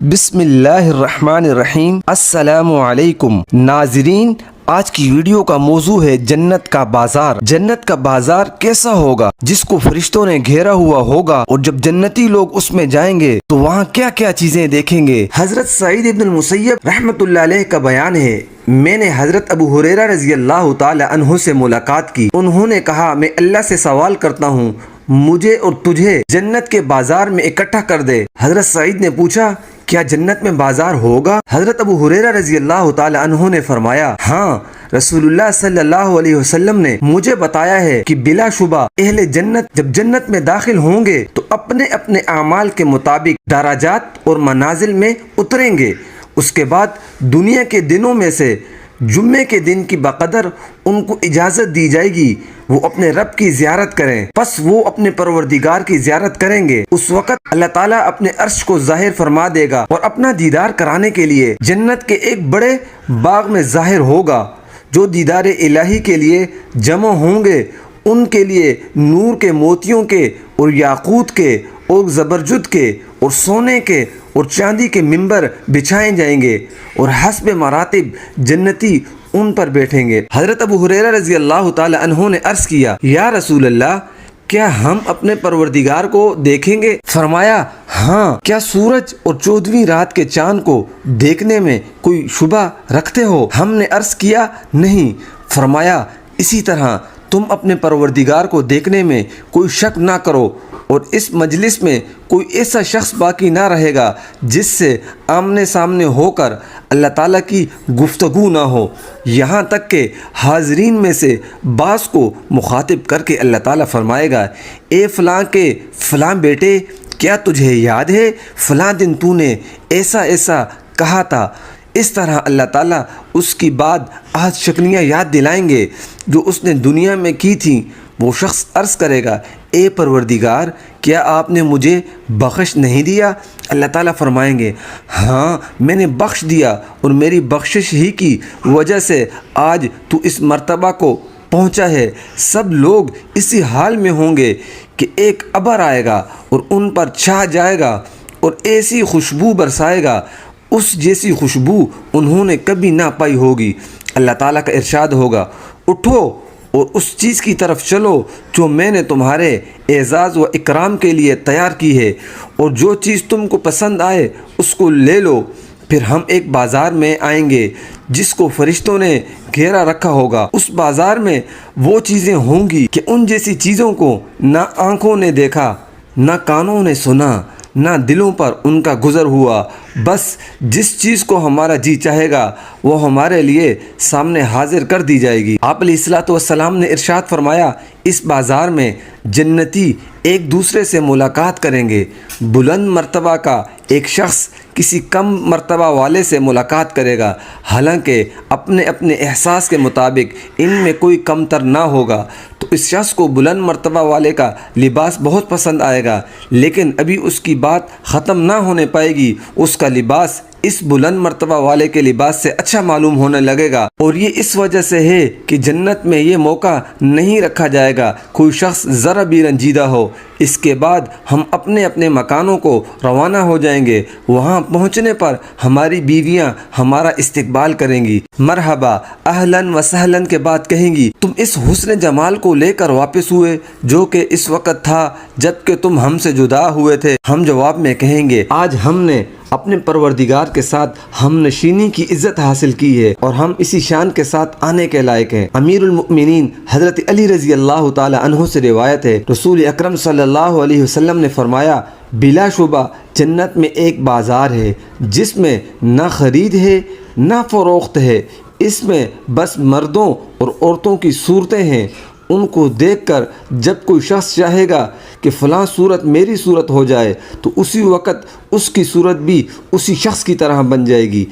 بسم اللہ الرحمن الرحیم۔ السلام علیکم ناظرین، آج کی ویڈیو کا موضوع ہے جنت کا بازار۔ جنت کا بازار کیسا ہوگا جس کو فرشتوں نے گھیرا ہوا ہوگا، اور جب جنتی لوگ اس میں جائیں گے تو وہاں کیا کیا چیزیں دیکھیں گے۔ حضرت سعید ابن المسیب رحمۃ اللہ علیہ کا بیان ہے، میں نے حضرت ابو ہریرہ رضی اللہ تعالی عنہ سے ملاقات کی۔ انہوں نے کہا، میں اللہ سے سوال کرتا ہوں مجھے اور تجھے جنت کے بازار میں اکٹھا کر دے۔ حضرت سعید نے پوچھا، کیا جنت میں بازار ہوگا؟ حضرت ابو ہریرہ رضی اللہ تعالی عنہ نے فرمایا، ہاں، رسول اللہ صلی اللہ علیہ وسلم نے مجھے بتایا ہے کہ بلا شبہ اہل جنت جب جنت میں داخل ہوں گے تو اپنے اپنے اعمال کے مطابق درجات اور منازل میں اتریں گے۔ اس کے بعد دنیا کے دنوں میں سے جمعے کے دن کی بقدر ان کو اجازت دی جائے گی وہ اپنے رب کی زیارت کریں، پس وہ اپنے پروردگار کی زیارت کریں گے۔ اس وقت اللہ تعالیٰ اپنے عرش کو ظاہر فرما دے گا اور اپنا دیدار کرانے کے لیے جنت کے ایک بڑے باغ میں ظاہر ہوگا۔ جو دیدار الہی کے لیے جمع ہوں گے ان کے لیے نور کے، موتیوں کے اور یاقوت کے اور زبرجد کے اور سونے کے اور چاندی کے ممبر بچھائے جائیں گے، اور حسب مراتب جنتی ان پر بیٹھیں گے۔ حضرت ابو ہریرہ رضی اللہ تعالی عنہ نے عرض کیا، یا رسول اللہ، کیا ہم اپنے پروردگار کو دیکھیں گے؟ فرمایا، ہاں، کیا سورج اور 14ویں رات کے چاند کو دیکھنے میں کوئی شبہ رکھتے ہو؟ ہم نے عرض کیا، نہیں۔ فرمایا، اسی طرح تم اپنے پروردگار کو دیکھنے میں کوئی شک نہ کرو، اور اس مجلس میں کوئی ایسا شخص باقی نہ رہے گا جس سے آمنے سامنے ہو کر اللہ تعالیٰ کی گفتگو نہ ہو، یہاں تک کہ حاضرین میں سے بعض کو مخاطب کر کے اللہ تعالیٰ فرمائے گا، اے فلاں کے فلاں بیٹے، کیا تجھے یاد ہے فلاں دن تو نے ایسا ایسا کہا تھا؟ اس طرح اللہ تعالیٰ اس کی بعد آج شکنیاں یاد دلائیں گے جو اس نے دنیا میں کی تھیں۔ وہ شخص عرض کرے گا، اے پروردگار، کیا آپ نے مجھے بخش نہیں دیا؟ اللہ تعالیٰ فرمائیں گے، ہاں، میں نے بخش دیا، اور میری بخشش ہی کی وجہ سے آج تو اس مرتبہ کو پہنچا ہے۔ سب لوگ اسی حال میں ہوں گے کہ ایک ابر آئے گا اور ان پر چھا جائے گا اور ایسی خوشبو برسائے گا، اس جیسی خوشبو انہوں نے کبھی نہ پائی ہوگی۔ اللہ تعالیٰ کا ارشاد ہوگا، اٹھو اور اس چیز کی طرف چلو جو میں نے تمہارے اعزاز و اکرام کے لیے تیار کی ہے، اور جو چیز تم کو پسند آئے اس کو لے لو۔ پھر ہم ایک بازار میں آئیں گے جس کو فرشتوں نے گھیرا رکھا ہوگا۔ اس بازار میں وہ چیزیں ہوں گی کہ ان جیسی چیزوں کو نہ آنکھوں نے دیکھا، نہ کانوں نے سنا، نہ دلوں پر ان کا گزر ہوا۔ بس جس چیز کو ہمارا جی چاہے گا وہ ہمارے لیے سامنے حاضر کر دی جائے گی۔ آپ علیہ الصلوۃ والسلام نے ارشاد فرمایا، اس بازار میں جنتی ایک دوسرے سے ملاقات کریں گے۔ بلند مرتبہ کا ایک شخص کسی کم مرتبہ والے سے ملاقات کرے گا، حالانکہ اپنے اپنے احساس کے مطابق ان میں کوئی کم تر نہ ہوگا۔ تو اس شخص کو بلند مرتبہ والے کا لباس بہت پسند آئے گا، لیکن ابھی اس کی بات ختم نہ ہونے پائے گی، اس کا لباس اس بلند مرتبہ والے کے لباس سے اچھا معلوم ہونے لگے گا، اور یہ اس وجہ سے ہے کہ جنت میں یہ موقع نہیں رکھا جائے گا کوئی شخص ذرا بھی رنجیدہ ہو۔ اس کے بعد ہم اپنے اپنے مکانوں کو روانہ ہو جائیں گے۔ وہاں پہنچنے پر ہماری بیویاں ہمارا استقبال کریں گی، مرحبا، اہلاً و سہلاً کے بعد کہیں گی، تم اس حسن جمال کو لے کر واپس ہوئے جو کہ اس وقت تھا جب کہ تم ہم سے جدا ہوئے تھے؟ ہم جواب میں کہیں گے، آج ہم نے اپنے پروردگار کے ساتھ ہم نشینی کی عزت حاصل کی ہے، اور ہم اسی شان کے ساتھ آنے کے لائق ہیں۔ امیر المؤمنین حضرت علی رضی اللہ تعالی عنہ سے روایت ہے، رسول اکرم صلی اللہ علیہ وسلم نے فرمایا، بلا شبہ جنت میں ایک بازار ہے جس میں نہ خرید ہے نہ فروخت ہے، اس میں بس مردوں اور عورتوں کی صورتیں ہیں۔ ان کو دیکھ کر جب کوئی شخص چاہے گا کہ فلاں صورت میری صورت ہو جائے تو اسی وقت اس کی صورت بھی اسی شخص کی طرح بن جائے گی۔